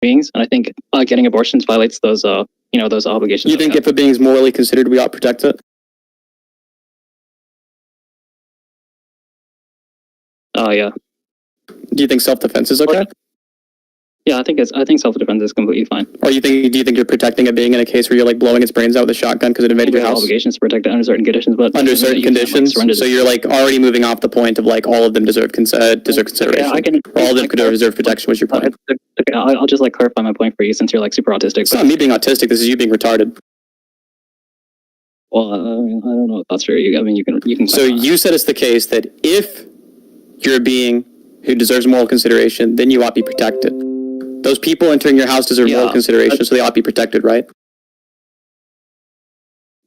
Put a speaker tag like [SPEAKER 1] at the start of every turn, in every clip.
[SPEAKER 1] beings, and I think getting abortions violates those those obligations.
[SPEAKER 2] You think if a being is morally considered, we ought to protect it?
[SPEAKER 1] Yeah.
[SPEAKER 2] Do you think self-defense is okay?
[SPEAKER 1] Yeah, I think self-defense is completely fine.
[SPEAKER 2] Or do you think you're protecting a being in a case where you're like blowing its brains out with a shotgun because it invaded your house?
[SPEAKER 1] Obligations to protect it under certain conditions, but
[SPEAKER 2] under certain conditions. So you're like already moving off the point of like all of them deserve consideration.
[SPEAKER 1] Okay,
[SPEAKER 2] all of them could deserve protection. Was your point?
[SPEAKER 1] Okay, I'll just like clarify my point for you since you're like super autistic.
[SPEAKER 2] It's not me being autistic. This is you being retarded.
[SPEAKER 1] Well, I don't know if that's true. You can.
[SPEAKER 2] So you said it's the case that if you're a being who deserves moral consideration, then you ought to be protected. Those people entering your house deserve moral consideration, so they ought to be protected, right?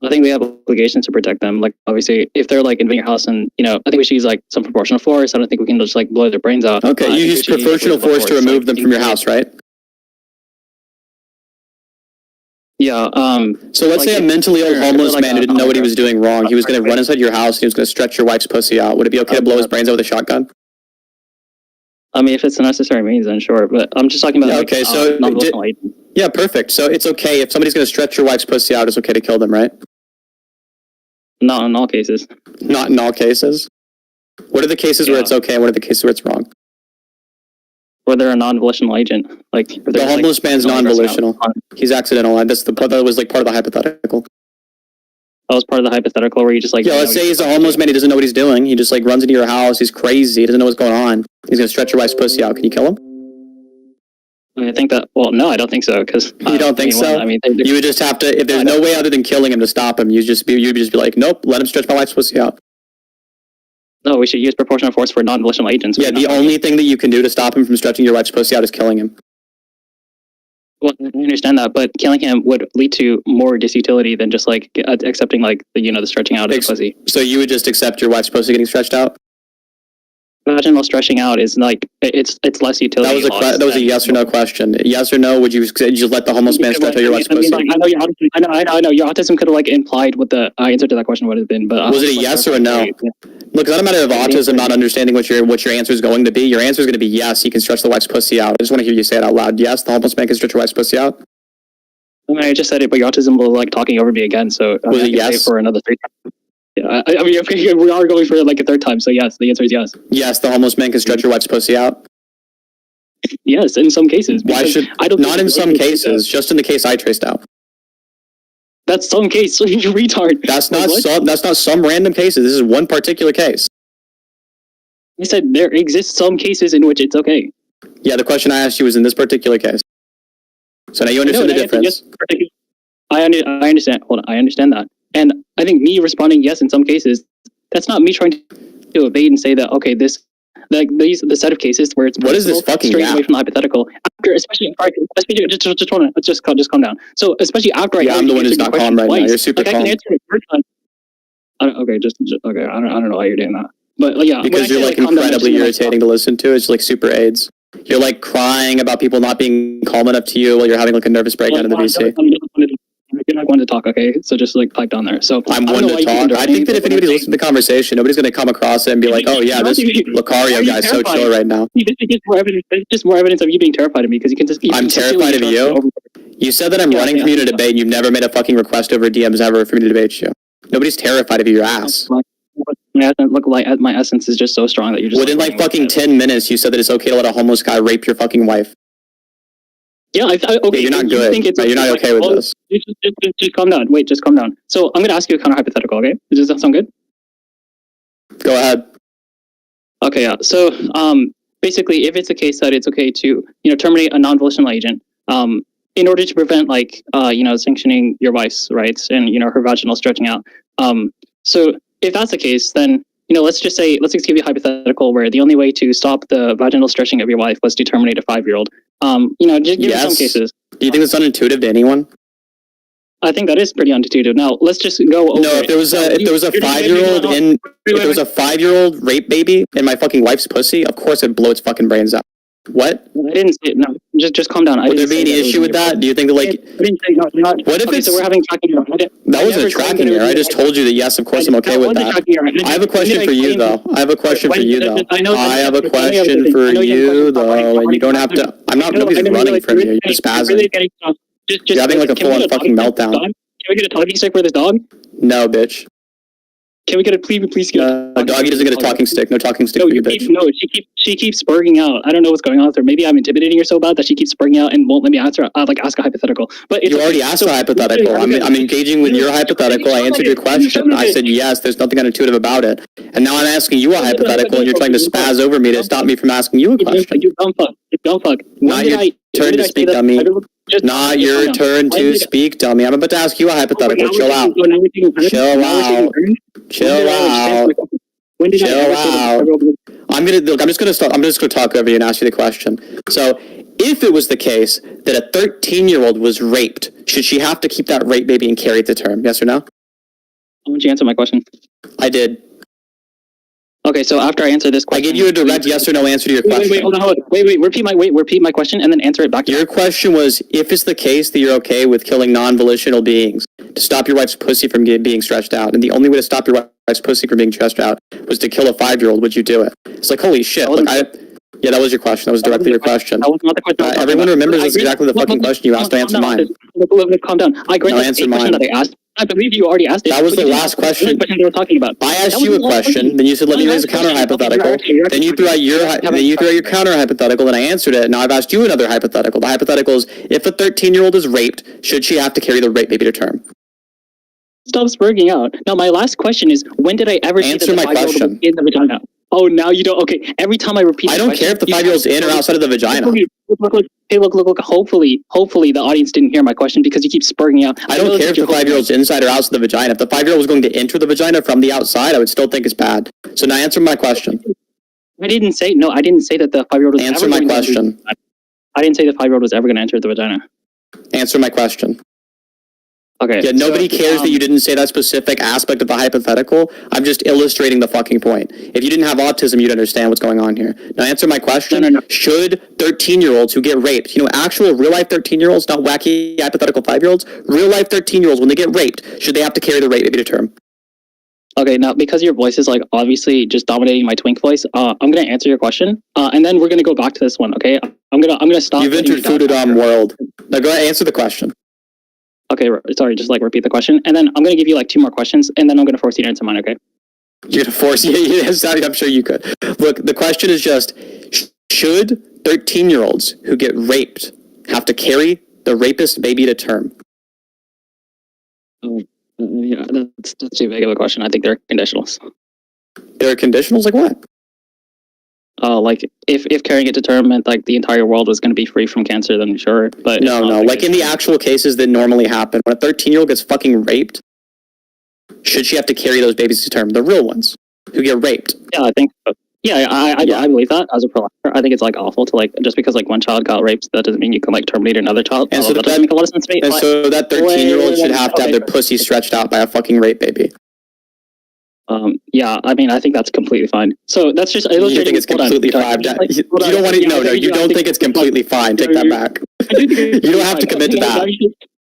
[SPEAKER 1] I think we have obligations to protect them. Like, obviously, if they're like invading your house, and I think we should use like some proportional force. I don't think we can just like blow their brains out.
[SPEAKER 2] Okay, you use proportional force to remove them from your house, right?
[SPEAKER 1] Yeah.
[SPEAKER 2] So let's say a mentally ill homeless man who didn't know what he was doing wrong. He was going to run inside your house. He was going to stretch your wife's pussy out. Would it be okay to blow his brains out with a shotgun?
[SPEAKER 1] I mean, if it's a necessary means, then sure. But I'm just talking about
[SPEAKER 2] yeah, perfect. So it's okay if somebody's going to stretch your wife's pussy out. It's okay to kill them, right?
[SPEAKER 1] Not in all cases.
[SPEAKER 2] Not in all cases. What are the cases where it's okay, and what are the cases where it's wrong?
[SPEAKER 1] Where they're a non-volitional agent, like
[SPEAKER 2] the homeless man's non-volitional. He's accidental. That was like part of the hypothetical.
[SPEAKER 1] That was part of the hypothetical where you just like...
[SPEAKER 2] Yeah, let's say he's a homeless man. He doesn't know what he's doing. He just like runs into your house. He's crazy. He doesn't know what's going on. He's going to stretch your wife's pussy out. Can you kill him?
[SPEAKER 1] I think that... Well, no, I don't think so. Because
[SPEAKER 2] you don't think so? I mean, you would just have to... If there's no way other than killing him to stop him, you'd just be like, nope, let him stretch my wife's pussy out.
[SPEAKER 1] No, we should use proportional force for non-volitional agents.
[SPEAKER 2] Yeah, the only thing that you can do to stop him from stretching your wife's pussy out is killing him.
[SPEAKER 1] Well, I understand that, but killing him would lead to more disutility than just like accepting like the stretching out of the pussy.
[SPEAKER 2] So you would just accept your wife's pussy getting stretched out?
[SPEAKER 1] Vaginal stretching out is like it's less utility.
[SPEAKER 2] That was a yes or no question. Yes or no? Would you just let the homeless man stretch out your wife's pussy?
[SPEAKER 1] I know your autism could have like implied what the answer to that question would have been, but
[SPEAKER 2] was it a yes or a no? Look, it's not a matter of autism not understanding what your answer is going to be. Your answer is going to be yes. He can stretch the wife's pussy out. I just want to hear you say it out loud. Yes, the homeless man can stretch your wife's pussy out.
[SPEAKER 1] I mean, I just said it, but your autism was like talking over me again. So
[SPEAKER 2] was it yes
[SPEAKER 1] for another 3 times? Yeah, I mean, we are going for like a 3rd time, so yes, the answer is yes.
[SPEAKER 2] Yes, the homeless man can stretch your wife's pussy out.
[SPEAKER 1] Yes, in some cases.
[SPEAKER 2] Why should not in some cases? Just in the case I traced out.
[SPEAKER 1] That's some case, you retard.
[SPEAKER 2] That's not some random cases. This is one particular case.
[SPEAKER 1] I said there exist some cases in which it's okay.
[SPEAKER 2] Yeah, the question I asked you was in this particular case. So now you understand the difference.
[SPEAKER 1] I understand. Hold on, I understand that. And I think me responding yes in some cases, that's not me trying to evade and say that, okay, the set of cases where it's
[SPEAKER 2] what is this fucking
[SPEAKER 1] straight away from the hypothetical. After, especially just calm down. So especially after
[SPEAKER 2] I'm the one who's not calm right now. You're super calm.
[SPEAKER 1] I can answer it the 3rd time. Okay, okay. I don't know why you're doing that, but yeah,
[SPEAKER 2] because you're like incredibly irritating to listen to. It's like super AIDS. You're like crying about people not being calm enough to you while you're having like a nervous breakdown in the VC.
[SPEAKER 1] You're not going to talk, okay? So just like pipe down there. So
[SPEAKER 2] I'm one to talk. I think that if anybody's listening to the conversation, nobody's going to come across it and be like, "Oh yeah, this Lucario guy's so chill right now."
[SPEAKER 1] It's just more evidence of you being terrified of me because you can just.
[SPEAKER 2] I'm terrified of you. You said that I'm running from you to debate. And you've never made a fucking request over DMs ever for me to debate you. Nobody's terrified of you. Your ass.
[SPEAKER 1] My essence is just so strong that you're just.
[SPEAKER 2] Within like fucking 10 minutes, you said that it's okay to let a homeless guy rape your fucking wife.
[SPEAKER 1] Yeah, okay.
[SPEAKER 2] Yeah, you're not good. You're not okay with this.
[SPEAKER 1] Just calm down. Wait, just calm down. So I'm going to ask you a kind of hypothetical, okay? Does that sound good?
[SPEAKER 2] Go ahead.
[SPEAKER 1] Okay, yeah. So basically, if it's a case that it's okay to terminate a non-volitional agent, in order to prevent sanctioning your wife's rights and her vaginal stretching out. So if that's the case, then let's just give you a hypothetical where the only way to stop the vaginal stretching of your wife was to terminate a 5-year-old. Just give some cases.
[SPEAKER 2] Do you think that's unintuitive to anyone?
[SPEAKER 1] I think that is pretty unintuitive. Now let's just go over.
[SPEAKER 2] No, if there was a 5-year-old rape baby in my fucking wife's pussy, of course I'd blow its fucking brains out. What?
[SPEAKER 1] I didn't say it. No, just calm down.
[SPEAKER 2] Would there be any issue with that? Do you think that, like,
[SPEAKER 1] I didn't say no.
[SPEAKER 2] what if it's...
[SPEAKER 1] So we're having tracking error.
[SPEAKER 2] That wasn't a tracking error. I just told you that, yes, of course I'm okay with that. I have a question for you, though. I have a question for you, though. I have a question for you, though, and you don't have to... I'm not... Nobody's running from you. You're just spazzing. You're having, like, a full-on fucking meltdown.
[SPEAKER 1] Can we get a talking stick for this dog?
[SPEAKER 2] No, bitch.
[SPEAKER 1] Can we get a please get
[SPEAKER 2] a doggy doesn't get a talking stick. No talking stick for you, bitch.
[SPEAKER 1] No, she keeps spurging out. I don't know what's going on with her. Maybe I'm intimidating her so bad that she keeps spurging out and won't let me answer. Ask a hypothetical. But
[SPEAKER 2] you already asked a hypothetical. I'm engaging with your hypothetical. I answered your question. I said yes. There's nothing unintuitive about it. And now I'm asking you a hypothetical, and you're trying to spaz over me to stop me from asking you a question.
[SPEAKER 1] You dumb fuck. You dumb fuck.
[SPEAKER 2] Not your turn to speak, dummy. Not your turn to speak, dummy. I'm about to ask you a hypothetical. Chill out. Chill out. Chill out. Chill out. I'm just gonna talk over you and ask you the question. So, if it was the case that a 13-year-old was raped, should she have to keep that rape baby and carry it to term? Yes or no?
[SPEAKER 1] Why don't you answer my question?
[SPEAKER 2] I did.
[SPEAKER 1] Okay, so after I answer this question,
[SPEAKER 2] I gave you a direct yes or no answer to your question.
[SPEAKER 1] Wait, hold on. Repeat my question and then answer it back.
[SPEAKER 2] Your question was, if it's the case that you're okay with killing non-volitional beings to stop your wife's pussy from being stretched out, and the only way to stop your wife's pussy from being stretched out was to kill a 5-year-old, would you do it? It's like, holy shit. Yeah, that was your question. That was directly your question.
[SPEAKER 1] That was not the question.
[SPEAKER 2] Everyone remembers exactly the fucking question you asked. To answer mine.
[SPEAKER 1] Calm down. I agree.
[SPEAKER 2] Answer mine.
[SPEAKER 1] That I asked. I believe you already asked it.
[SPEAKER 2] That was the last question.
[SPEAKER 1] They were talking about.
[SPEAKER 2] I asked you a question, then you said, let me raise a counter hypothetical. Then you threw out your counter hypothetical, and I answered it. Now I've asked you another hypothetical. The hypothetical is, if a 13-year-old is raped, should she have to carry the rape baby to term?
[SPEAKER 1] Stop spurging out. Now, my last question is, when did I ever see
[SPEAKER 2] answer my question
[SPEAKER 1] in the vagina? Oh, now you don't. Okay, every time I repeat,
[SPEAKER 2] I don't care if the 5-year-old's in or outside of the vagina.
[SPEAKER 1] Hey, look. Hopefully, the audience didn't hear my question because you keep spurring out.
[SPEAKER 2] I don't care if the 5-year-old's inside or outside the vagina. If the 5-year-old was going to enter the vagina from the outside, I would still think it's bad. So now answer my question.
[SPEAKER 1] I didn't say that the 5-year-old was
[SPEAKER 2] answer my question.
[SPEAKER 1] I didn't say the 5-year-old was ever going to enter the vagina.
[SPEAKER 2] Answer my question.
[SPEAKER 1] Okay.
[SPEAKER 2] Yeah, nobody cares that you didn't say that specific aspect of the hypothetical. I'm just illustrating the fucking point. If you didn't have autism, you'd understand what's going on here. Now answer my question. No. Should 13-year-olds who get raped, actual real-life 13-year-olds, not wacky hypothetical 5-year-olds, real-life 13-year-olds, when they get raped, should they have to carry the rape baby to term?
[SPEAKER 1] Okay, now because your voice is like obviously just dominating my twink voice, I'm gonna answer your question, and then we're gonna go back to this one. Okay, I'm gonna stop.
[SPEAKER 2] You've entered Foododom world. Now go ahead, answer the question.
[SPEAKER 1] Okay, sorry, just repeat the question, and then I'm gonna give you 2 more questions, and then I'm gonna force you to answer mine. Okay?
[SPEAKER 2] You're gonna force? Yeah, I'm sure you could. Look, the question is just: should 13-year-olds who get raped have to carry the rapist baby to term?
[SPEAKER 1] Yeah, that's too big of a question. I think there are conditionals.
[SPEAKER 2] There are conditionals, like what?
[SPEAKER 1] If carrying it to term meant the entire world was going to be free from cancer, then sure. But
[SPEAKER 2] no. In the actual cases that normally happen, when a 13-year-old gets fucking raped, should she have to carry those babies to term? The real ones who get raped.
[SPEAKER 1] Yeah, I think so. Yeah, I believe that as a pro-lifer. I think it's awful to just because one child got raped, that doesn't mean you can terminate another child.
[SPEAKER 2] And so
[SPEAKER 1] that doesn't make a lot of sense to me.
[SPEAKER 2] And so that 13-year-old should have to have their pussy stretched out by a fucking rape baby.
[SPEAKER 1] Yeah, I mean, I think that's completely fine. So that's just.
[SPEAKER 2] You think it's completely fine? You don't want to. No, you don't think it's completely fine. Take that back. You don't have to commit to that.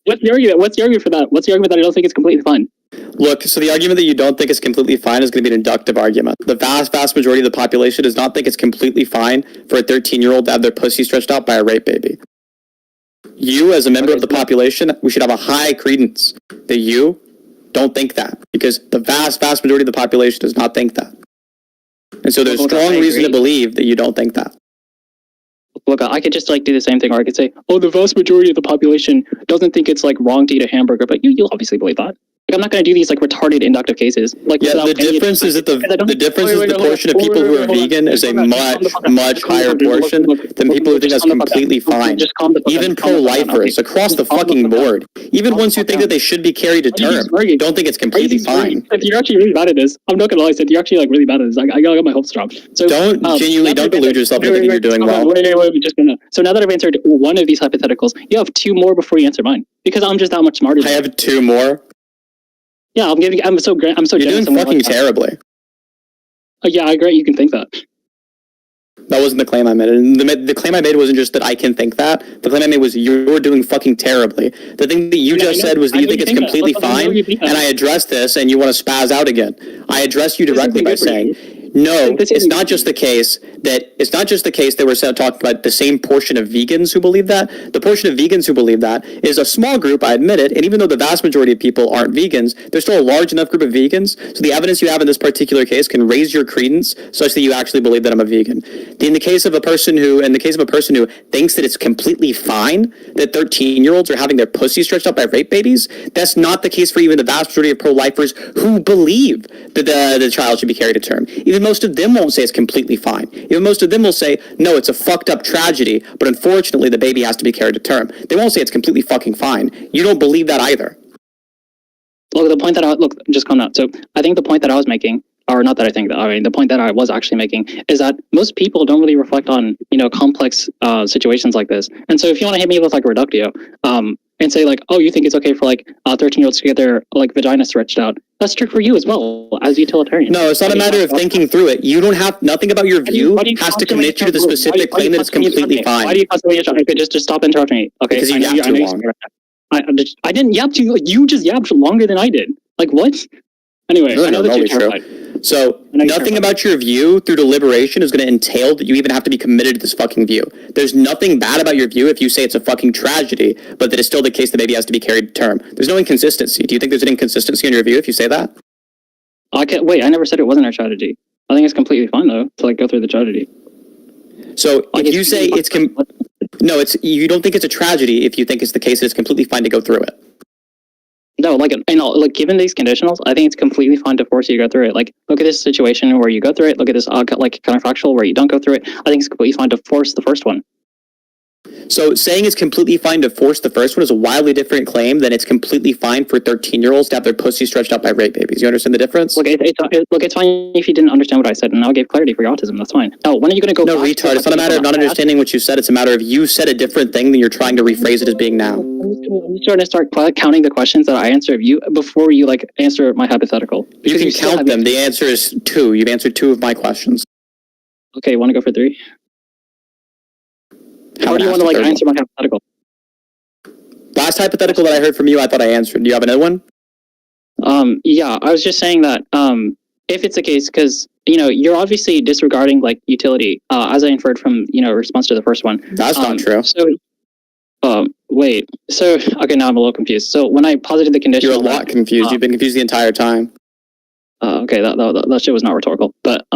[SPEAKER 1] What's the argument? What's the argument for that? What's the argument that I don't think it's completely fine?
[SPEAKER 2] Look, so the argument that you don't think it's completely fine is going to be an inductive argument. The vast majority of the population does not think it's completely fine for a 13-year-old to have their pussy stretched out by a rape baby. You, as a member of the population, we should have a high credence that you don't think that, because the vast majority of the population does not think that. And so there's strong reason to believe that you don't think that.
[SPEAKER 1] Look, I could just do the same thing, or I could say, oh, the vast majority of the population doesn't think it's wrong to eat a hamburger, but you'll obviously believe that. I'm not going to do these retarded inductive cases.
[SPEAKER 2] The difference is that the portion of people who are vegan is a much higher portion than people who think that's completely fine. Even pro-lifers across the fucking board, even ones who think that they should be carried to term, don't think it's completely fine.
[SPEAKER 1] If you're actually really bad at this, I'm not going to lie, you're actually really bad at this. I got my hopes dropped. So
[SPEAKER 2] don't delude yourself into thinking you're doing well.
[SPEAKER 1] So now that I've answered one of these hypotheticals, you have 2 more before you answer mine, because I'm just that much smarter.
[SPEAKER 2] I have 2 more.
[SPEAKER 1] Yeah, I'm so
[SPEAKER 2] You're doing fucking terribly.
[SPEAKER 1] Yeah, I agree. You can think that.
[SPEAKER 2] That wasn't the claim I made. And the claim I made wasn't just that I can think that. The claim I made was you're doing fucking terribly. The thing that you just said was that you think it's completely fine, and I addressed this, and you want to spaz out again. I addressed you directly by saying, no, it's not just the case that we're talking about the same portion of vegans who believe that. The portion of vegans who believe that is a small group, I admit it, and even though the vast majority of people aren't vegans, there's still a large enough group of vegans, so the evidence you have in this particular case can raise your credence such that you actually believe that I'm a vegan. In the case of a person who thinks that it's completely fine that 13-year-olds are having their pussy stretched out by rape babies, that's not the case for even the vast majority of pro-lifers who believe that the child should be carried to term. Even most of them won't say it's completely fine. Even most of them will say, no, it's a fucked up tragedy, but unfortunately the baby has to be carried to term. They won't say it's completely fucking fine. You don't believe that either.
[SPEAKER 1] Look, just calm down. So I think the point that I was making, or not that I think that, I mean, the point that I was actually making is that most people don't really reflect on, complex situations like this. And so if you want to hit me with like a reductio, and say like, oh, you think it's okay for like 13-year-olds to get their like vagina stretched out, that's true for you as well as utilitarian.
[SPEAKER 2] No, it's not a matter of thinking through it. You don't have, nothing about your view has to commit you to the specific claim that it's completely fine.
[SPEAKER 1] Why do you constantly interrupt me? Just stop interrupting me. Okay,
[SPEAKER 2] because you yapped too long.
[SPEAKER 1] I didn't yap to you. Like, you just yapped longer than I did. Like, what? Anyway, I know that you're terrified.
[SPEAKER 2] So nothing about your view through deliberation is going to entail that you even have to be committed to this fucking view. There's nothing bad about your view if you say it's a fucking tragedy, but that it's still the case that baby has to be carried to term. There's no inconsistency. Do you think there's an inconsistency in your view if you say that?
[SPEAKER 1] Wait, I never said it wasn't a tragedy. I think it's completely fine though to like go through the tragedy.
[SPEAKER 2] So if you say you don't think it's a tragedy if you think it's the case that it's completely fine to go through it.
[SPEAKER 1] No, given these conditionals, I think it's completely fine to force you to go through it. Like, look at this situation where you go through it. Look at this, counterfactual where you don't go through it. I think it's completely fine to force the first one.
[SPEAKER 2] So saying it's completely fine to force the first one is a wildly different claim than it's completely fine for 13-year-olds to have their pussy stretched out by rape babies. You understand the difference?
[SPEAKER 1] Look, it's fine if you didn't understand what I said, and I gave clarity for your autism. That's fine. Now, when are you going to go?
[SPEAKER 2] No, retard. It's not a matter of not understanding what you said. It's a matter of you said a different thing than you're trying to rephrase it as being now.
[SPEAKER 1] I'm just trying to start counting the questions that I answer of you before you answer my hypothetical.
[SPEAKER 2] You can count them. The answer is 2. You've answered 2 of my questions.
[SPEAKER 1] Okay, you want to go for 3? Or do you want to answer my hypothetical?
[SPEAKER 2] Last hypothetical that I heard from you, I thought I answered. Do you have another one?
[SPEAKER 1] Yeah, I was just saying that if it's the case, because you're obviously disregarding utility, as I inferred from response to the first one.
[SPEAKER 2] That's not true.
[SPEAKER 1] So, wait. So okay, now I'm a little confused. So when I posited the condition,
[SPEAKER 2] you're a lot confused. You've been confused the entire time.
[SPEAKER 1] Okay, that shit was not rhetorical, but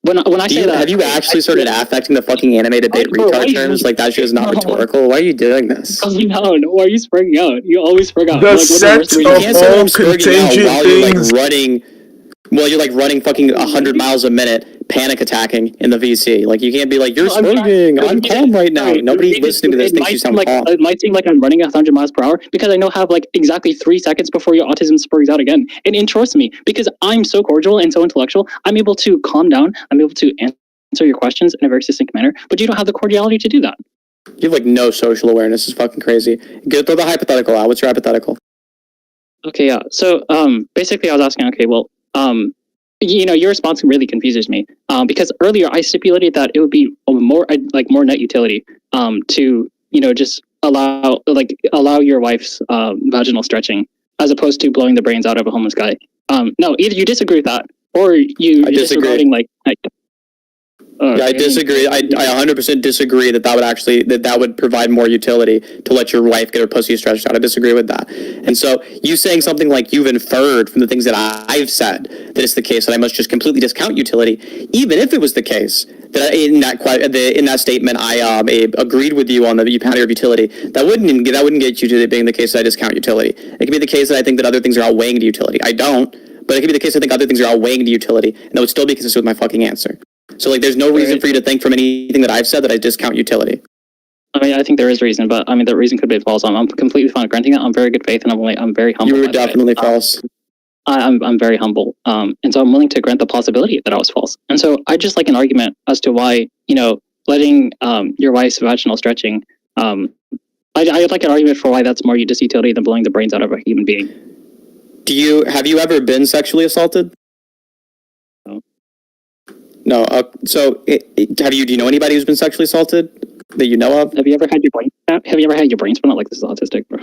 [SPEAKER 1] When I say that,
[SPEAKER 2] have you actually started affecting the fucking animated debate retard terms? Like that shit is not rhetorical. Why are you doing this?
[SPEAKER 1] No, why are you spurring out? You always spurring out.
[SPEAKER 3] The set of all contingent things.
[SPEAKER 2] While you're running fucking 100 miles a minute, panic attacking in the VC. Like you can't be like, you're spurring. I'm calm right now. Nobody listening to this thinks you sound calm.
[SPEAKER 1] It might seem like I'm running 100 miles per hour because I know have exactly 3 seconds before your autism spurs out again. And trust me, because I'm so cordial and so intellectual, I'm able to calm down. I'm able to answer your questions in a very succinct manner. But you don't have the cordiality to do that.
[SPEAKER 2] You have no social awareness. It's fucking crazy. Go throw the hypothetical out. What's your hypothetical?
[SPEAKER 1] Okay, yeah. So basically, I was asking. Okay, well. Your response really confuses me because earlier I stipulated that it would be more net utility to just allow your wife's vaginal stretching as opposed to blowing the brains out of a homeless guy. No, either you disagree with that or you're disregarding
[SPEAKER 2] I disagree. I 100% disagree that would provide more utility to let your wife get her pussy stretched out. I disagree with that. And so you saying something like you've inferred from the things that I've said that it's the case that I must just completely discount utility, even if it was the case that in that statement I agreed with you on the boundary of utility, that wouldn't get you to it being the case that I discount utility. It could be the case that I think that other things are outweighing the utility. I don't, but it could be the case I think other things are outweighing the utility, and that would still be consistent with my fucking answer. So there's no reason for you to think from anything that I've said that I discount utility.
[SPEAKER 1] I mean, I think there is reason, but I mean, the reason could be false. I'm completely fine granting that. I'm very good faith, and I'm very humble.
[SPEAKER 2] You were definitely false.
[SPEAKER 1] I'm very humble, and so I'm willing to grant the possibility that I was false. And so I just like an argument as to why letting your wife's vaginal stretching. I'd like an argument for why that's more utility than blowing the brains out of a human being.
[SPEAKER 2] Have you ever been sexually assaulted?
[SPEAKER 1] No.
[SPEAKER 2] No. Do you know anybody who's been sexually assaulted that you know of?
[SPEAKER 1] Have you ever had your brain? Have you ever had your brain spun out like this is autistic, bro?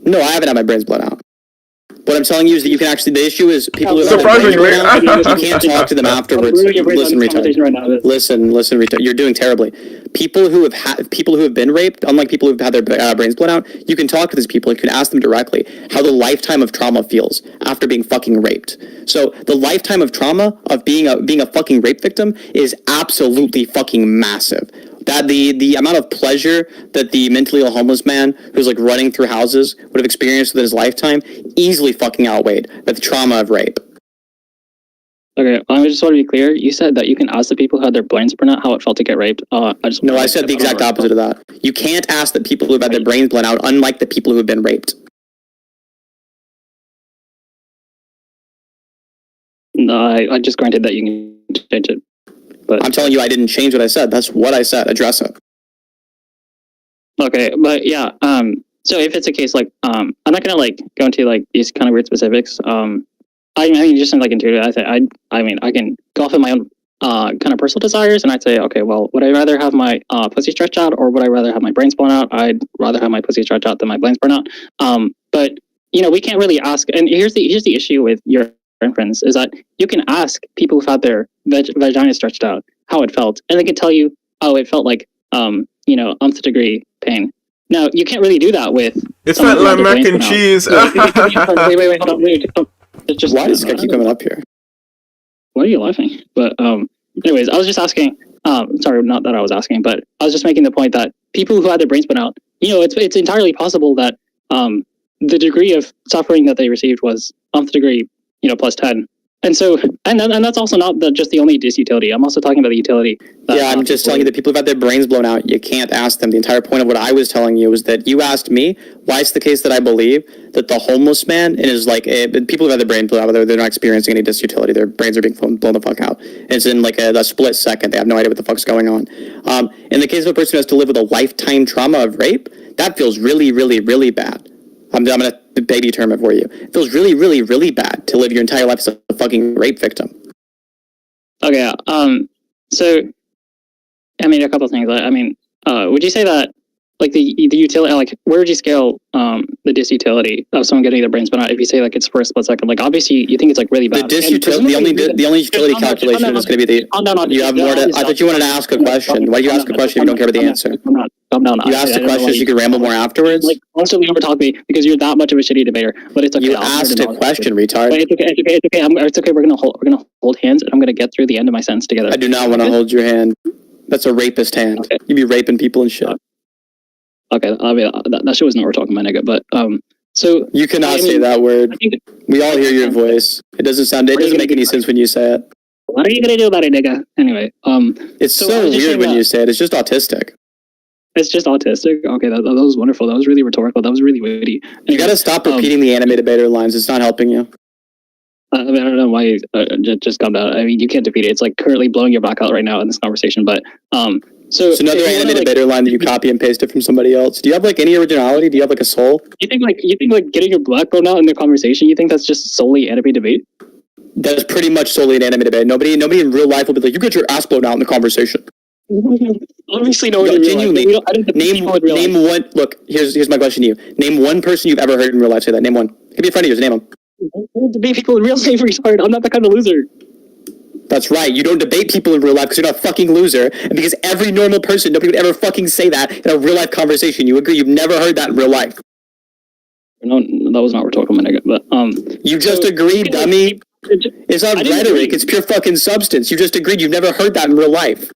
[SPEAKER 2] No, I haven't had my brains blown out. What I'm telling you is that you can actually. The issue is people who
[SPEAKER 3] Surprisingly,
[SPEAKER 2] have you can't talk to them afterwards. Listen, retard.
[SPEAKER 1] Right now.
[SPEAKER 2] Listen, retard. You're doing terribly. People who have been raped, unlike people who've had their brains blown out, you can talk to these people and you can ask them directly how the lifetime of trauma feels after being fucking raped. So the lifetime of trauma of being a fucking rape victim is absolutely fucking massive. That the amount of pleasure that the mentally ill homeless man who's like running through houses would have experienced within his lifetime easily fucking outweighed by the trauma of rape.
[SPEAKER 1] Okay, I just want to be clear. You said that you can ask the people who had their brains blown out how it felt to get raped.
[SPEAKER 2] I said the exact opposite of that. You can't ask the people who have had their brains blown out, unlike the people who have been raped.
[SPEAKER 1] No, I just granted that you can change it. But
[SPEAKER 2] I'm telling you, I didn't change what I said. That's what I said. Address it.
[SPEAKER 1] Okay, but yeah. So if it's a case like, I'm not gonna like go into like these kind of weird specifics. I mean, just in like interior, I mean, I can go off of my own kind of personal desires, and I'd say, okay, well, would I rather have my pussy stretched out, or would I rather have my brains blown out? I'd rather have my pussy stretched out than my brains blown out. But you know, we can't really ask. And here's the issue with your friends is that you can ask people who've had their vagina stretched out how it felt, and they can tell you, oh, it felt like nth degree pain. Now you can't really do that with.
[SPEAKER 3] It's not like mac and cheese.
[SPEAKER 1] Wait, hold on, wait. It's just,
[SPEAKER 2] why does this guy keep coming up here?
[SPEAKER 1] Why are you laughing? But anyways, I was just asking. Sorry, not that I was asking, but I was just making the point that people who had their brains spun out, it's entirely possible that the degree of suffering that they received was nth degree, plus 10. And so, and that's also not just the only disutility. I'm also talking about the utility.
[SPEAKER 2] Yeah, I'm just telling you that people who've had their brains blown out, you can't ask them. The entire point of what I was telling you was that you asked me why it's the case that I believe that the homeless man is like, people who've had their brains blown out, they're not experiencing any disutility. Their brains are being blown the fuck out. And it's in like a split second. They have no idea what the fuck's going on. In the case of a person who has to live with a lifetime trauma of rape, that feels really, really, really bad. I'm going to baby term it for you. It feels really, really, really bad to live your entire life as a fucking rape victim.
[SPEAKER 1] Okay. So, I mean, a couple of things. I mean, would you say that, like the utility, like where would you scale the disutility of someone getting their brains spun out? If you say like it's for a split second, like obviously you think it's like really bad.
[SPEAKER 2] The only utility calculation is going to be the. You have more to. I thought you wanted to ask a question. Why do you ask a question if you don't care about the answer?
[SPEAKER 1] Calm down.
[SPEAKER 2] You asked a question so you could ramble more afterwards.
[SPEAKER 1] Like also, you never talk to me because you're that much of a shitty debater. But it's okay.
[SPEAKER 2] You asked a question, retard.
[SPEAKER 1] But it's okay. It's okay. We're gonna hold hands, and I'm gonna get through the end of my sentence together.
[SPEAKER 2] I do not want to hold your hand. That's a rapist hand. Okay. You be raping people and shit.
[SPEAKER 1] Okay, I mean, that shit was not what we're talking about, nigga. But so
[SPEAKER 2] you cannot say that word. We all hear your voice. It doesn't make any sense when you say it.
[SPEAKER 1] What are you gonna do about it, nigga? Anyway,
[SPEAKER 2] it's so weird when you say it. It's just autistic.
[SPEAKER 1] It's just autistic. Okay, that was wonderful. That was really rhetorical. That was really witty. Anyway,
[SPEAKER 2] you gotta stop repeating the animated debater lines. It's not helping you.
[SPEAKER 1] I mean, I don't know why you just calm down. I mean, you can't defeat it. It's like currently blowing your back out right now in this conversation. But so
[SPEAKER 2] another animated debater line that you copy and paste it from somebody else. Do you have like any originality? Do you have like a soul?
[SPEAKER 1] You think like getting your black blown out in the conversation? You think that's just solely anime debate?
[SPEAKER 2] That's pretty much solely an anime debate. Nobody in real life will be like, you get your ass blown out in the conversation.
[SPEAKER 1] Obviously, no.
[SPEAKER 2] Genuinely, name one. Look, here's my question to you. Name one person you've ever heard in real life say that. Name one. It could be a friend of yours. Name them.
[SPEAKER 1] I don't debate people in real life, retard. I'm not that kind of loser.
[SPEAKER 2] That's right. You don't debate people in real life because you're not a fucking loser, and because every normal person, nobody would ever fucking say that in a real life conversation. You agree? You've never heard that in real life.
[SPEAKER 1] No, that was not rhetorical, my nigga. But
[SPEAKER 2] you just agreed, dummy. It's not rhetoric. It's pure fucking substance. You just agreed. You've never heard that in real life.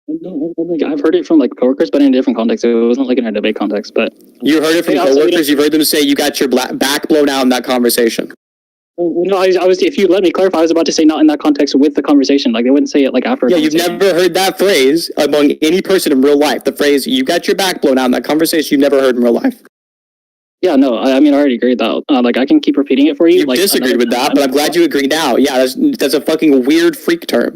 [SPEAKER 1] No, I've heard it from like coworkers, but in a different context. It wasn't like in a debate context. But
[SPEAKER 2] you heard it from coworkers. You've heard them say you got your back blown out in that conversation.
[SPEAKER 1] No, I was. If you let me clarify, I was about to say not in that context with the conversation. Like they wouldn't say it like after.
[SPEAKER 2] Yeah, you've never heard that phrase among any person in real life. The phrase "you got your back blown out" in that conversation, you've never heard in real life.
[SPEAKER 1] Yeah, no, I mean I already agreed that. Like I can keep repeating it for you.
[SPEAKER 2] You disagreed with that, but I'm glad you agree now. Yeah, that's a fucking weird freak term.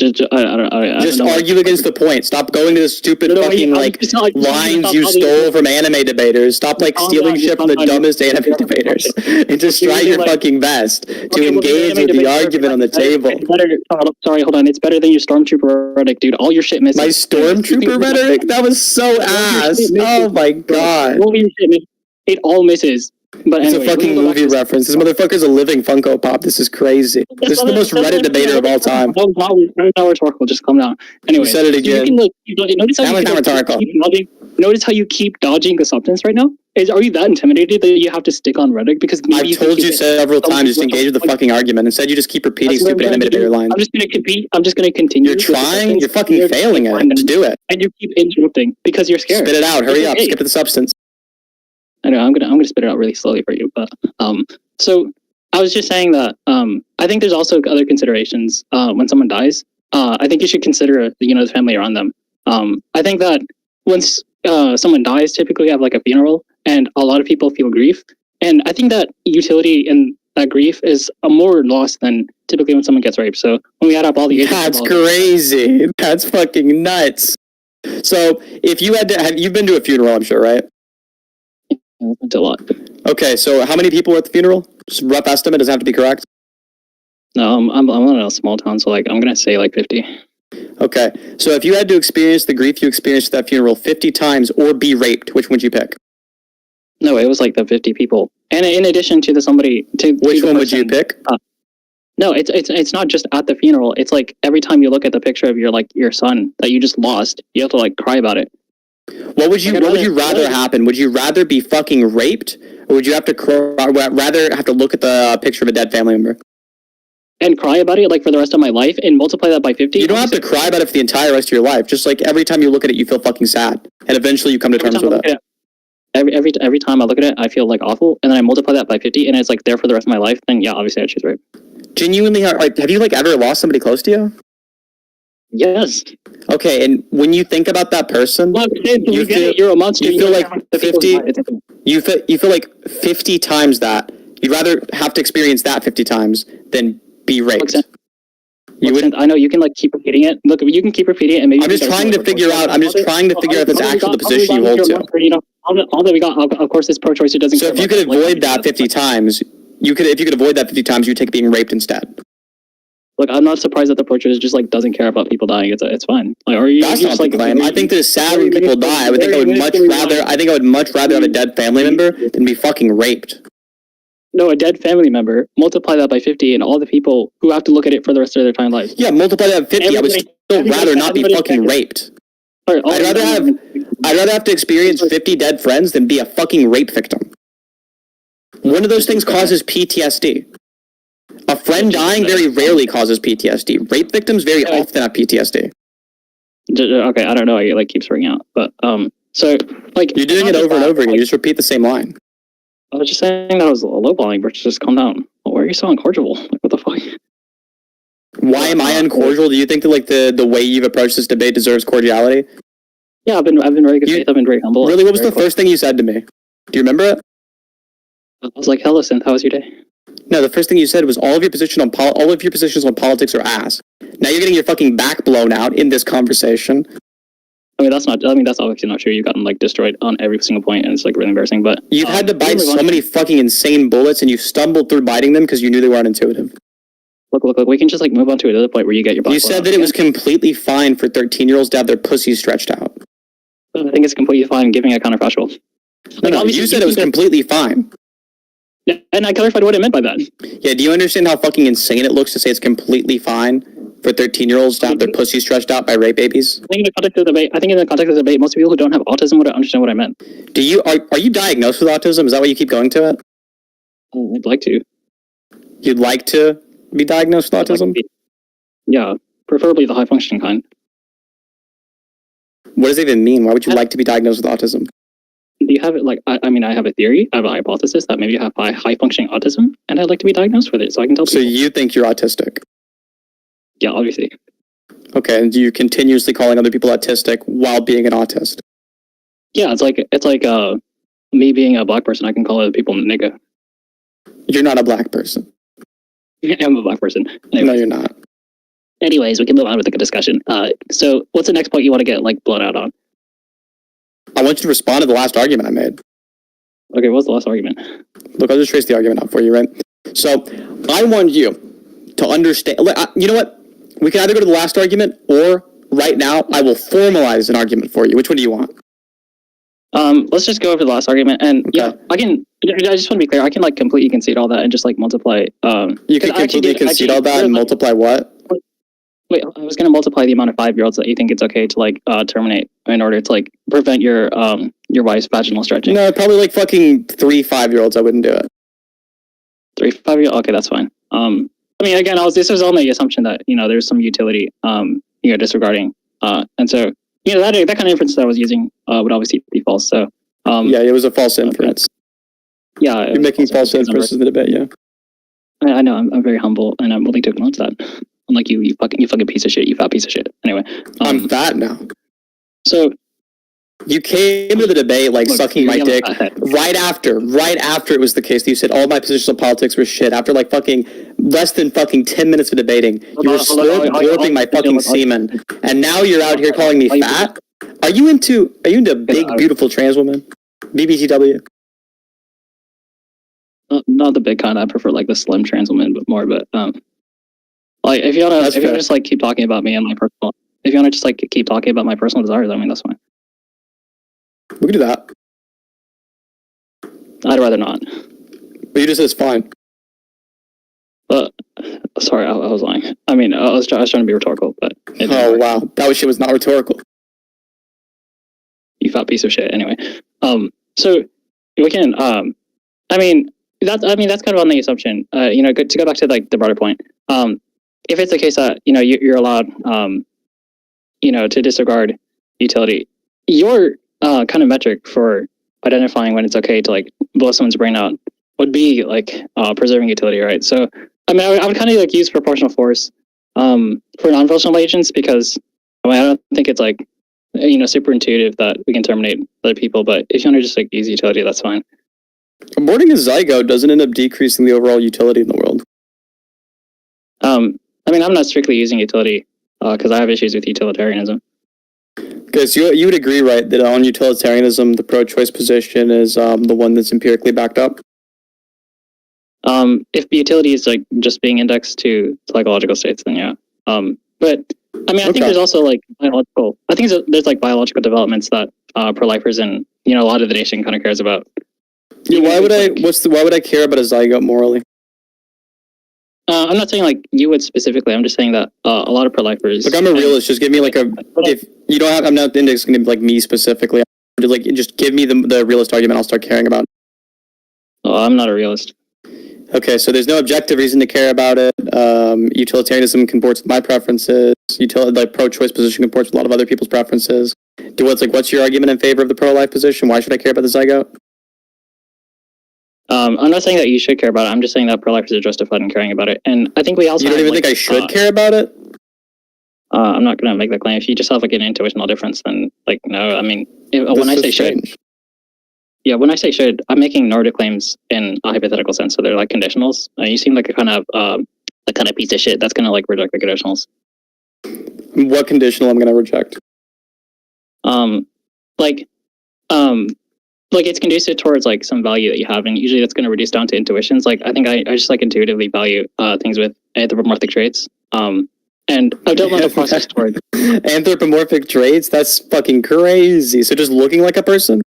[SPEAKER 1] I
[SPEAKER 2] Just
[SPEAKER 1] don't know.
[SPEAKER 2] argue against the point. Stop going to the stupid fucking lines you stole from anime debaters. Stop stealing shit from the dumbest anime debaters, and just try your fucking best to engage with the argument on the table.
[SPEAKER 1] Sorry, hold on. It's better than your stormtrooper rhetoric, dude. All your shit misses.
[SPEAKER 2] My stormtrooper rhetoric? That was so ass. Oh my god.
[SPEAKER 1] It all misses. But
[SPEAKER 2] It's a fucking movie reference. This motherfucker's a living Funko Pop. This is crazy. This is the most Reddit debater of all time.
[SPEAKER 1] That was rhetorical. Just calm down. Anyway,
[SPEAKER 2] You said it again.
[SPEAKER 1] Notice how you keep dodging the substance right now? Are you that intimidated that you have to stick on rhetoric? Because
[SPEAKER 2] I've told you several times, just engage with the fucking argument. Instead, you just keep repeating stupid anime debater lines.
[SPEAKER 1] I'm just gonna compete. I'm just gonna continue.
[SPEAKER 2] You're trying. You're fucking failing at it. Just do it.
[SPEAKER 1] And you keep interrupting because you're scared.
[SPEAKER 2] Spit it out. Hurry up. Skip to the substance.
[SPEAKER 1] I know. I'm gonna spit it out really slowly for you. But so I was just saying that I think there's also other considerations when someone dies. I think you should consider the family around them. I think that once someone dies, typically you have like a funeral, and a lot of people feel grief. And I think that utility in that grief is a more loss than typically when someone gets raped. So when we add up all the
[SPEAKER 2] That's crazy. That's fucking nuts. So if you had to you've been to a funeral, I'm sure, right?
[SPEAKER 1] It's a lot.
[SPEAKER 2] Okay, so how many people were at the funeral? Just a rough estimate, doesn't have to be correct.
[SPEAKER 1] No, I'm in a small town, so I'm gonna say 50.
[SPEAKER 2] Okay, so if you had to experience the grief you experienced at that funeral 50 times or be raped, which would you pick?
[SPEAKER 1] No, it was the 50 people, and in addition to
[SPEAKER 2] which one would you pick?
[SPEAKER 1] No, it's not just at the funeral. It's every time you look at the picture of your son that you just lost, you have to cry about it.
[SPEAKER 2] What would you rather happen? Would you rather be fucking raped, or would you have to rather have to look at the picture of a dead family member?
[SPEAKER 1] And cry about it for the rest of my life and multiply that by 50?
[SPEAKER 2] You don't have to cry about it for the entire rest of your life. Just every time you look at it, you feel fucking sad. And eventually you come to terms with it.
[SPEAKER 1] Every time I look at it, I feel awful, and then I multiply that by 50, and it's there for the rest of my life, then yeah, obviously I choose rape.
[SPEAKER 2] Genuinely, have you ever lost somebody close to you?
[SPEAKER 1] Yes.
[SPEAKER 2] Okay, and when you think about that person,
[SPEAKER 1] you're a monster.
[SPEAKER 2] You feel 50. You feel 50 times that. You'd rather have to experience that 50 times than be raped.
[SPEAKER 1] I know you can keep repeating it. Look, you can keep repeating it, and maybe.
[SPEAKER 2] I'm just trying to figure out. if that's actually the position you hold to.
[SPEAKER 1] All that we got. Of course, it's pro-choice. It doesn't.
[SPEAKER 2] So if you could avoid that 50 times, you'd take being raped instead.
[SPEAKER 1] Look, I'm not surprised that the pro-choice just doesn't care about people dying. It's fine.
[SPEAKER 2] That's not the claim. I think that it's sad when people die. I would much rather have a dead family member than be fucking raped.
[SPEAKER 1] No, a dead family member, multiply that by 50, and all the people who have to look at it for the rest of their time life.
[SPEAKER 2] Yeah, multiply that by 50. I would still rather not be fucking raped. I'd rather have to experience 50 dead friends than be a fucking rape victim. One of those things causes PTSD. A friend dying very rarely causes PTSD. Rape victims very often have PTSD.
[SPEAKER 1] Okay, I don't know. It keeps ringing out, but so
[SPEAKER 2] you're doing it over and over again. You just repeat the same line.
[SPEAKER 1] I was just saying that I was lowballing, but just calm down. Why are you so uncordial? What the fuck?
[SPEAKER 2] Why am I uncordial? Do you think that the way you've approached this debate deserves cordiality?
[SPEAKER 1] Yeah, I've been very good faith. I've been very humble.
[SPEAKER 2] Really, what was the first thing you said to me? Do you remember it?
[SPEAKER 1] I was hello, Sinthe. How was your day?
[SPEAKER 2] No, the first thing you said was all of your positions on politics are ass. Now you're getting your fucking back blown out in this conversation.
[SPEAKER 1] That's obviously not true. You've gotten destroyed on every single point, and it's really embarrassing. But
[SPEAKER 2] you've had to bite so many fucking insane bullets, and you stumbled through biting them because you knew they weren't intuitive.
[SPEAKER 1] Look. We can just move on to another point where you get your.
[SPEAKER 2] You said that it was completely fine for 13-year-olds to have their pussies stretched out.
[SPEAKER 1] I think it's completely fine giving a counterfactual.
[SPEAKER 2] No, you said it was completely fine.
[SPEAKER 1] Yeah, and I clarified what I meant by that.
[SPEAKER 2] Yeah, do you understand how fucking insane it looks to say it's completely fine for 13-year-olds to have their pussies stretched out by rape babies?
[SPEAKER 1] I think in the context of the debate, most people who don't have autism would understand what I meant.
[SPEAKER 2] Are you diagnosed with autism? Is that why you keep going to it?
[SPEAKER 1] I'd like to.
[SPEAKER 2] You'd like to be diagnosed with autism?
[SPEAKER 1] Yeah, preferably the high-functioning kind.
[SPEAKER 2] What does it even mean? Why would you like to be diagnosed with autism?
[SPEAKER 1] Do you have it I have a theory, I have a hypothesis that maybe you have high-functioning autism, and I'd like to be diagnosed with it so I can tell people.
[SPEAKER 2] So you think you're autistic?
[SPEAKER 1] Yeah, obviously.
[SPEAKER 2] Okay, and you're continuously calling other people autistic while being an autist?
[SPEAKER 1] Yeah, it's like me being a black person, I can call other people nigga.
[SPEAKER 2] You're not a black person.
[SPEAKER 1] I'm a black person. Anyways.
[SPEAKER 2] No, you're not.
[SPEAKER 1] Anyways, we can move on with the discussion. So what's the next point you want to get like blown out on?
[SPEAKER 2] I want you to respond to the last argument I made.
[SPEAKER 1] Okay, what's the last argument?
[SPEAKER 2] Look, I'll just trace the argument out for you, right? So, I want you to understand. You know what? We can either go to the last argument, or right now, I will formalize an argument for you. Which one do you want?
[SPEAKER 1] Let's just go over the last argument, and
[SPEAKER 2] Okay.
[SPEAKER 1] yeah, I just want to be clear. I can like completely concede all that and just like multiply.
[SPEAKER 2] You can completely concede all that and multiply what?
[SPEAKER 1] Wait, I was going to multiply the amount of 5-year-olds that you think it's okay to like terminate in order to like prevent your wife's vaginal stretching.
[SPEAKER 2] No, probably like fucking 3 5-year-olds. I wouldn't do it.
[SPEAKER 1] 3 5-year-old. Okay, that's fine. I mean, again, this was on the assumption that there's some utility disregarding, and so that kind of inference that I was using would obviously be false. So
[SPEAKER 2] yeah, it was a false inference.
[SPEAKER 1] Yeah,
[SPEAKER 2] you're making false inferences in the debate. Yeah,
[SPEAKER 1] I know. I'm very humble, and I'm willing to acknowledge that. Unlike you fucking piece of shit, you fat piece of shit. Anyway,
[SPEAKER 2] I'm fat now.
[SPEAKER 1] So
[SPEAKER 2] you came to the debate like sucking my dick right after it was the case that you said all my positions on politics were shit. After like fucking less than fucking 10 minutes of debating, you were slurping my fucking semen, and now you're out here calling me fat. Are you into big beautiful trans women? BBTW.
[SPEAKER 1] Not the big kind. I prefer like the slim trans woman, but more. But like if you wanna just like keep talking about me and my personal, if you wanna just like keep talking about my personal desires, I mean that's fine.
[SPEAKER 2] We can do that.
[SPEAKER 1] I'd rather not.
[SPEAKER 2] But you just said it's fine.
[SPEAKER 1] But sorry, I was lying. I mean, I was trying to be rhetorical, but
[SPEAKER 2] oh wow, that shit was not rhetorical.
[SPEAKER 1] You fat piece of shit. Anyway, so we can. I mean that's kind of on the assumption. To go back to like the broader point. If it's the case that you're allowed, to disregard utility, your kind of metric for identifying when it's okay to like blow someone's brain out would be like preserving utility, right? So I mean, I would kind of like use proportional force for non-volitional agents because I don't think it's like super intuitive that we can terminate other people. But if you want to just like use utility, that's fine.
[SPEAKER 2] Aborting a zygote doesn't end up decreasing the overall utility in the world.
[SPEAKER 1] I mean, I'm not strictly using utility because I have issues with utilitarianism.
[SPEAKER 2] Because you would agree, right, that on utilitarianism, the pro-choice position is the one that's empirically backed up?
[SPEAKER 1] If the utility is like just being indexed to psychological states, then yeah. But I mean, I think there's also like biological. I think there's like biological developments that pro-lifers and a lot of the nation kind of cares about.
[SPEAKER 2] Yeah, why would I care about a zygote morally?
[SPEAKER 1] I'm not saying like you would specifically. I'm just saying that a lot of pro-lifers.
[SPEAKER 2] Look, I'm a realist. Just give me like if you don't have, I'm not indexing to like me specifically. Just give me the realist argument. I'll start caring about.
[SPEAKER 1] Oh, I'm not a realist.
[SPEAKER 2] Okay, so there's no objective reason to care about it. Utilitarianism comports with my preferences. The pro-choice position comports with a lot of other people's preferences. What's your argument in favor of the pro-life position? Why should I care about the zygote?
[SPEAKER 1] I'm not saying that you should care about it. I'm just saying that pro-lifers are justified in caring about it. And I think we also.
[SPEAKER 2] You don't even think I should care about it?
[SPEAKER 1] I'm not going to make that claim. If you just have like an intuitional difference, then like no. I mean, when I say should. Yeah, when I say should, I'm making Nordic claims in a hypothetical sense, so they're like conditionals. You seem like a kind of piece of shit that's gonna like reject the conditionals.
[SPEAKER 2] What conditional I'm gonna reject?
[SPEAKER 1] Like it's conducive towards like some value that you have, and usually that's gonna reduce down to intuitions. Like I think I just like intuitively value things with anthropomorphic traits. And I've done a process toward
[SPEAKER 2] anthropomorphic traits. That's fucking crazy. So just looking like a person.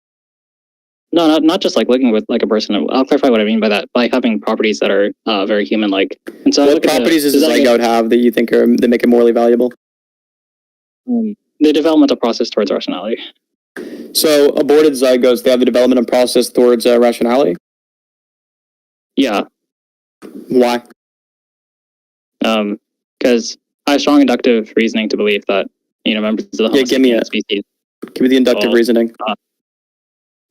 [SPEAKER 1] No, not just like looking with like a person. I'll clarify what I mean by that. By having properties that are very human-like. And so
[SPEAKER 2] what properties does a zygote have that you think that make it morally valuable?
[SPEAKER 1] The developmental process towards rationality.
[SPEAKER 2] So aborted zygotes, they have the developmental process towards rationality?
[SPEAKER 1] Yeah.
[SPEAKER 2] Why?
[SPEAKER 1] Because I have strong inductive reasoning to believe that members of the Homo sapien species.
[SPEAKER 2] Give me the inductive reasoning.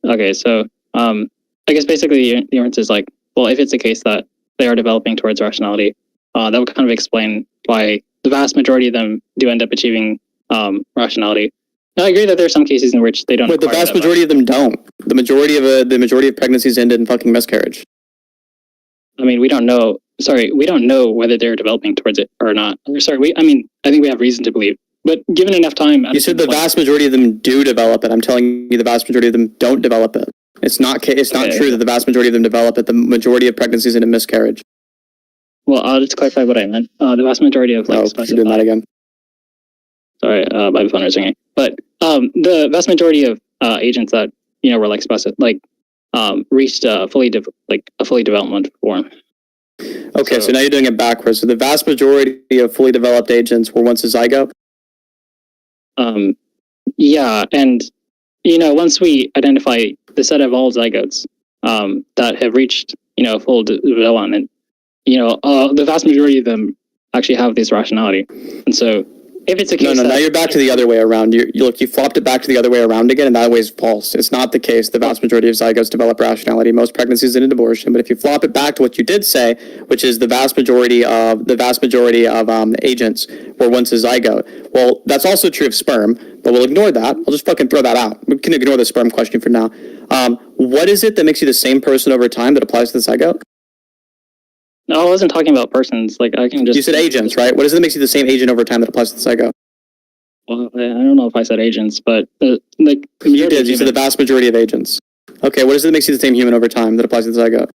[SPEAKER 1] Okay, so I guess basically the inference is like, well, if it's the case that they are developing towards rationality, that would kind of explain why the vast majority of them do end up achieving rationality. Now, I agree that there are some cases in which they don't.
[SPEAKER 2] But the vast majority of them don't. The majority of pregnancies ended in fucking miscarriage.
[SPEAKER 1] I mean, we don't know. Sorry, we don't know whether they're developing towards it or not. Or sorry, I mean, I think we have reason to believe. But given enough time,
[SPEAKER 2] you said the vast majority of them do develop it. I'm telling you, the vast majority of them don't develop it. It's not. It's not true that the vast majority of them develop it. The majority of pregnancies end in miscarriage.
[SPEAKER 1] Well, I'll just clarify what I meant. The vast majority of
[SPEAKER 2] you're doing that again.
[SPEAKER 1] Sorry, my phone is ringing. But the vast majority of agents that were like reached a fully development form.
[SPEAKER 2] Okay, so now you're doing it backwards. So the vast majority of fully developed agents were once a zygote?
[SPEAKER 1] Yeah, and once we identify the set of all zygotes that have reached full development, the vast majority of them actually have this rationality. And so if it's a case
[SPEAKER 2] now you're back to the other way around. You flopped it back to the other way around again, and that way is false. It's not the case. The vast majority of zygotes develop rationality. Most pregnancies end in abortion. But if you flop it back to what you did say, which is the vast majority of agents were once a zygote, well, that's also true of sperm. But we'll ignore that. I'll just fucking throw that out. We can ignore the sperm question for now. What is it that makes you the same person over time that applies to the zygote?
[SPEAKER 1] No, I wasn't talking about persons. Like I can just.
[SPEAKER 2] You said agents, right? What is it that makes you the same agent over time that applies to the zygote?
[SPEAKER 1] Well, I don't know if I said agents, but
[SPEAKER 2] you did. You said the vast majority of agents. Okay, what is it that makes you the same human over time that applies to the zygote?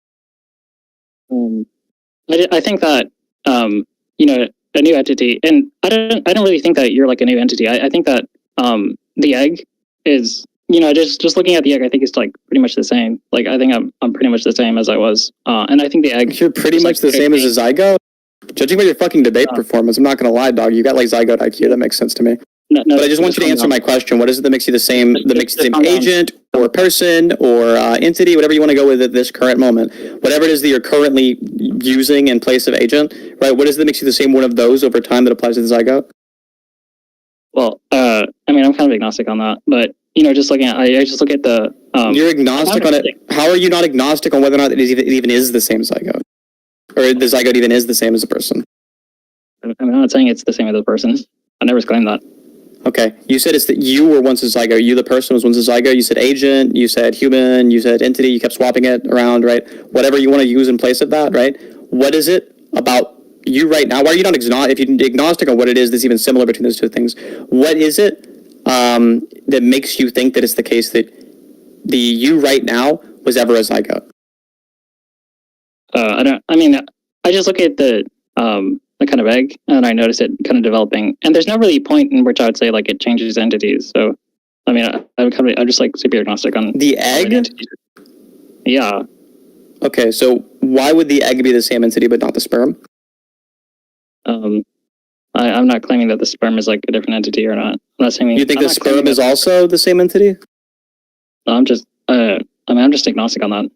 [SPEAKER 1] I think that a new entity, and I don't really think that you're like a new entity. I think that the egg is just looking at the egg, I think it's like pretty much the same. Like I think I'm pretty much the same as I was, and I think the egg.
[SPEAKER 2] You're pretty much the same as a zygote. Judging by your fucking debate performance, I'm not gonna lie, dog. You got like zygote IQ. That makes sense to me.
[SPEAKER 1] No,
[SPEAKER 2] but I just want you to answer my question. What is it that makes you the same? That makes you the same agent or person or entity, whatever you want to go with at this current moment. Whatever it is that you're currently using in place of agent, right? What is it that makes you the same one of those over time that applies to the zygote?
[SPEAKER 1] Well, I mean, I'm kind of agnostic on that, but just looking at, I just look at the.
[SPEAKER 2] You're agnostic on it. How are you not agnostic on whether or not it even is the same zygote, or the zygote even is the same as a person?
[SPEAKER 1] I'm not saying it's the same as a person. I never claimed that.
[SPEAKER 2] Okay, you said it's that you were once a zygote. You, the person, was once a zygote. You said agent. You said human. You said entity. You kept swapping it around, right? Whatever you want to use in place of that, right? What is it about you right now? Why are you not agnostic? If you're agnostic on what it is that's even similar between those two things, what is it that makes you think that it's the case that the you right now was ever a zygote?
[SPEAKER 1] I just look at the kind of egg, and I notice it kind of developing. And there's no really point in which I would say like it changes entities. So, I mean, I'm just like super agnostic on
[SPEAKER 2] the egg.
[SPEAKER 1] Yeah.
[SPEAKER 2] Okay, so why would the egg be the same entity but not the sperm?
[SPEAKER 1] I'm not claiming that the sperm is like a different entity or not. I'm not saying.
[SPEAKER 2] You think the sperm is also the same entity?
[SPEAKER 1] No, I'm just agnostic on that.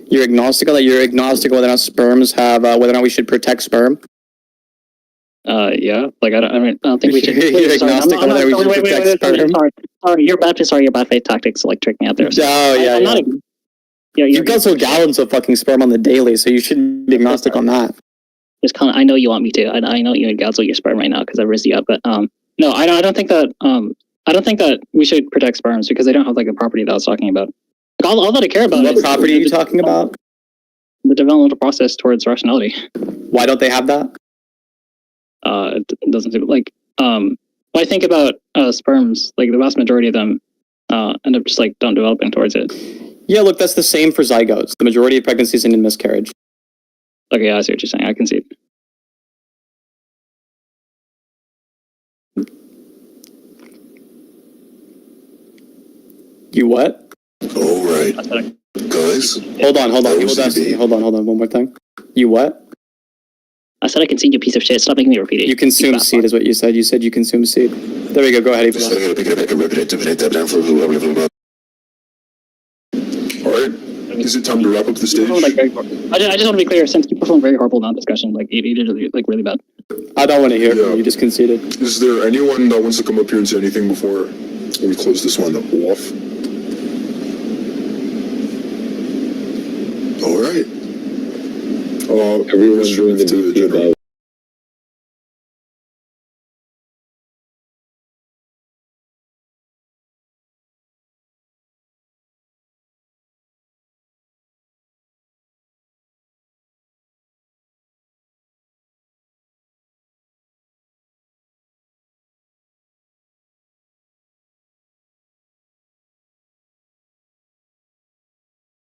[SPEAKER 2] You're agnostic on that. You're agnostic on whether or not sperms have whether or not we should protect sperm.
[SPEAKER 1] Yeah, like I don't think we should.
[SPEAKER 2] You're agnostic on whether we should protect sperm.
[SPEAKER 1] Sorry, your bad faith tactics like trick me out there.
[SPEAKER 2] So I'm not. You guzzle gallons of fucking sperm on the daily, so you shouldn't be agnostic on that.
[SPEAKER 1] Just kind of, I know you want me to. I know you would guzzle your sperm right now because I've raised you up, but no, I don't think that I don't think that we should protect sperms because they don't have like a property that I was talking about. Like, all that I care about.
[SPEAKER 2] What property are you talking about?
[SPEAKER 1] The developmental process towards rationality.
[SPEAKER 2] Why don't they have that?
[SPEAKER 1] It doesn't seem like when I think about sperms, like the vast majority of them end up just like don't developing towards it.
[SPEAKER 2] Yeah, look, that's the same for zygotes. The majority of pregnancies end in miscarriage.
[SPEAKER 1] Okay, I see what you're saying. I can see it.
[SPEAKER 2] You what?
[SPEAKER 4] All right, guys.
[SPEAKER 2] Hold on. Hold on. One more thing. You what?
[SPEAKER 1] I said I can see you, piece of shit. Stop making me repeat it.
[SPEAKER 2] You consume seed is what you said. You said you consume seed. There we go. Go ahead.
[SPEAKER 4] All right. Is it time to wrap up the stage?
[SPEAKER 1] I just want to be clear, since you performed very horrible in that discussion, like you did like really bad.
[SPEAKER 2] I don't want to hear from you. You just conceded.
[SPEAKER 4] Is there anyone that wants to come up here and say anything before we close this one off? All right. Everyone's doing the